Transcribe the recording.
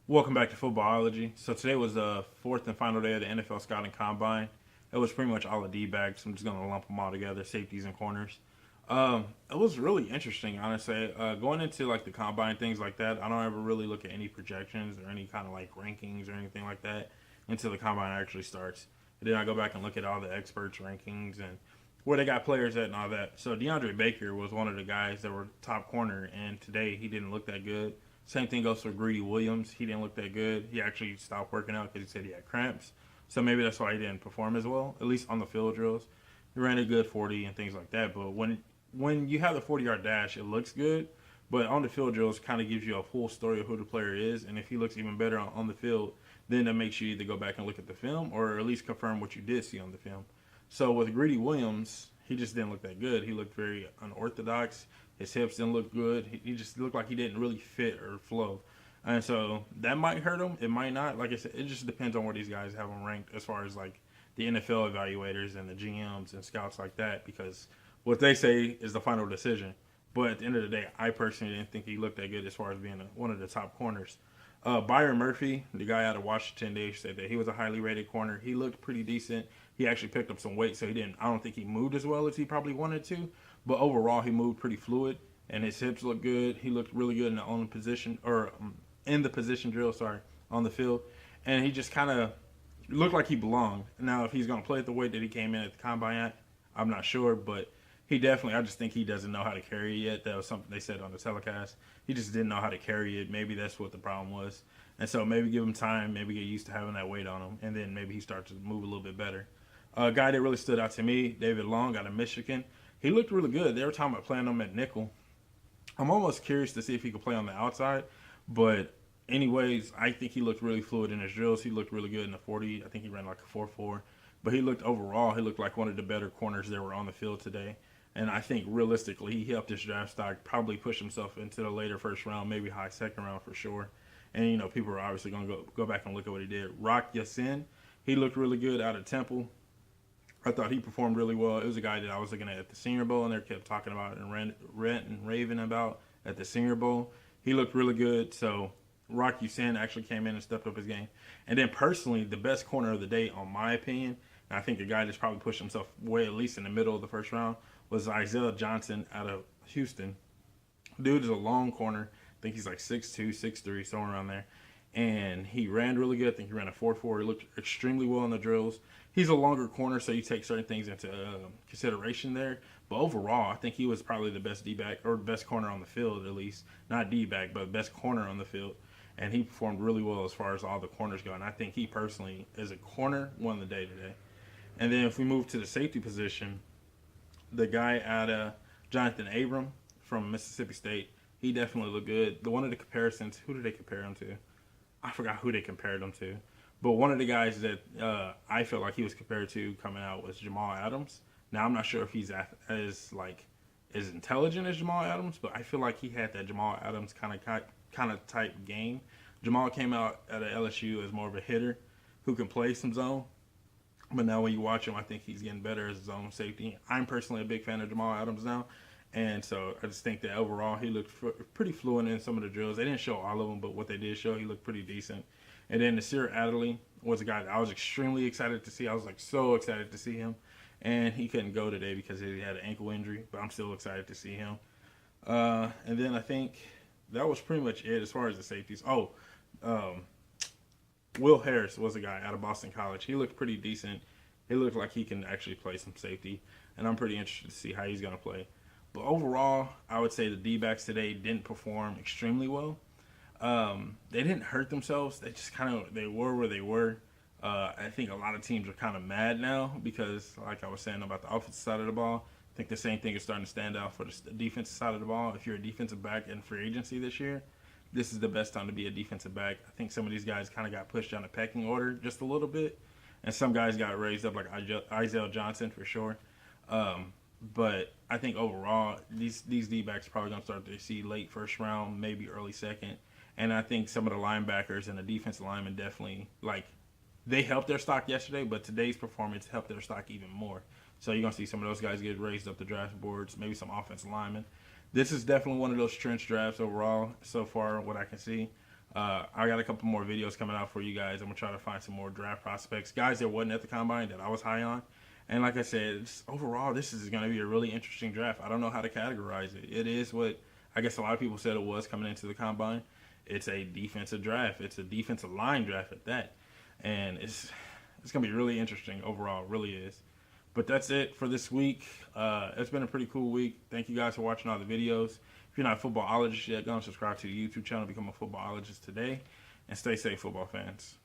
Welcome back to Footballology. So today was the fourth and final day of the NFL Scouting Combine. It was pretty much all the D-backs. I'm just going to lump them all together, safeties and corners. It was really interesting, honestly. Going into like the combine, things like that, I don't ever really look at any projections or any kind of like rankings or anything like that until the combine actually starts. And then I go back and look at all the experts' rankings and where they got players at and all that. So DeAndre Baker was one of the guys that were top corner, and today he didn't look that good. Same thing goes for Greedy Williams. He didn't look that good. He actually stopped working out because he said he had cramps. So maybe that's why he didn't perform as well, at least on the field drills. He ran a good 40 and things like that. But when you have the 40-yard dash, it looks good. But on the field drills kind of gives you a full story of who the player is. And if he looks even better on the field, then that makes you either go back and look at the film or at least confirm what you did see on the film. So with Greedy Williams, he just didn't look that good. He looked very unorthodox. His hips didn't look good. He just looked like he didn't really fit or flow. And so that might hurt him. It might not. Like I said, it just depends on where these guys have him ranked as far as like the NFL evaluators and the GMs and scouts like that, because what they say is the final decision. But at the end of the day, I personally didn't think he looked that good as far as being one of the top corners. Byron Murphy, the guy out of Washington, they said that he was a highly rated corner. He looked pretty decent. He actually picked up some weight, so he didn't. I don't think he moved as well as he probably wanted to, but overall he moved pretty fluid, and his hips looked good. He looked really good in the own position or in the position drill, sorry, on the field, and he just kind of looked like he belonged. Now, if he's going to play at the weight that he came in at the combine at, I'm not sure, but he definitely, I just think he doesn't know how to carry it yet. That was something they said on the telecast. He just didn't know how to carry it. Maybe that's what the problem was. And so maybe give him time, maybe get used to having that weight on him, and then maybe he starts to move a little bit better. A guy that really stood out to me, David Long out of Michigan. He looked really good. They were talking about playing him at nickel. I'm almost curious to see if he could play on the outside. But anyways, I think he looked really fluid in his drills. He looked really good in the 40. I think he ran like a 4.4. But he looked overall, he looked like one of the better corners that were on the field today. And I think realistically, he helped his draft stock probably push himself into the later first round, maybe high second round for sure. And, you know, people are obviously going to go back and look at what he did. Rock Yasin, he looked really good out of Temple. I thought he performed really well. It was a guy that I was looking at the Senior Bowl, and they kept talking about it and rant and raving about at the Senior Bowl. He looked really good. So Rock Yasin actually came in and stepped up his game. And then personally, the best corner of the day, on my opinion, and I think a guy that's probably pushed himself way at least in the middle of the first round, was Isaiah Johnson out of Houston. Dude is a long corner. I think he's like 6'2", 6'3", somewhere around there. And he ran really good. I think he ran a 4.4. He looked extremely well in the drills. He's a longer corner, so you take certain things into consideration there. But overall, I think he was probably the best D-back, or best corner on the field at least. Not D-back, but best corner on the field. And he performed really well as far as all the corners go. And I think he personally, as a corner, won the day today. And then if we move to the safety position, the guy out of Jonathan Abram from Mississippi State, he definitely looked good. The one of the comparisons, who did they compare him to? I forgot who they compared him to. But one of the guys that I felt like he was compared to coming out was Jamal Adams. Now, I'm not sure if he's as intelligent as Jamal Adams, but I feel like he had that Jamal Adams kind of type game. Jamal came out at LSU as more of a hitter who can play some zone. But now when you watch him, I think he's getting better as his own safety. I'm personally a big fan of Jamal Adams now. And so I just think that overall he looked pretty fluent in some of the drills. They didn't show all of them, but what they did show, he looked pretty decent. And then Nasir Adderley was a guy that I was extremely excited to see. I was like so excited to see him. And he couldn't go today because he had an ankle injury, but I'm still excited to see him. And then I think that was pretty much it as far as the safeties. Will Harris was a guy out of Boston College. He looked pretty decent. He looked like he can actually play some safety. And I'm pretty interested to see how he's going to play. But overall, I would say the D-backs today didn't perform extremely well. They didn't hurt themselves. They just they were where they were. I think a lot of teams are kind of mad now because, like I was saying about the offensive side of the ball, I think the same thing is starting to stand out for the defensive side of the ball. If you're a defensive back in free agency this year, this is the best time to be a defensive back. I think some of these guys kind of got pushed down the pecking order just a little bit, and some guys got raised up, like Isaiah Johnson for sure. But I think overall, these D-backs are probably going to start to see late first round, maybe early second. And I think some of the linebackers and the defensive linemen definitely, they helped their stock yesterday, but today's performance helped their stock even more. So you're going to see some of those guys get raised up the draft boards, maybe some offensive linemen. This is definitely one of those trench drafts overall so far, what I can see. I got a couple more videos coming out for you guys. I'm going to try to find some more draft prospects, guys that wasn't at the combine that I was high on. And like I said, overall, this is going to be a really interesting draft. I don't know how to categorize it. It is what I guess a lot of people said it was coming into the combine. It's a defensive draft. It's a defensive line draft at that. And it's going to be really interesting overall. It really is. But that's it for this week. It's been a pretty cool week. Thank you guys for watching all the videos. If you're not a footballologist yet, go and subscribe to the YouTube channel. Become a footballologist today. And stay safe, football fans.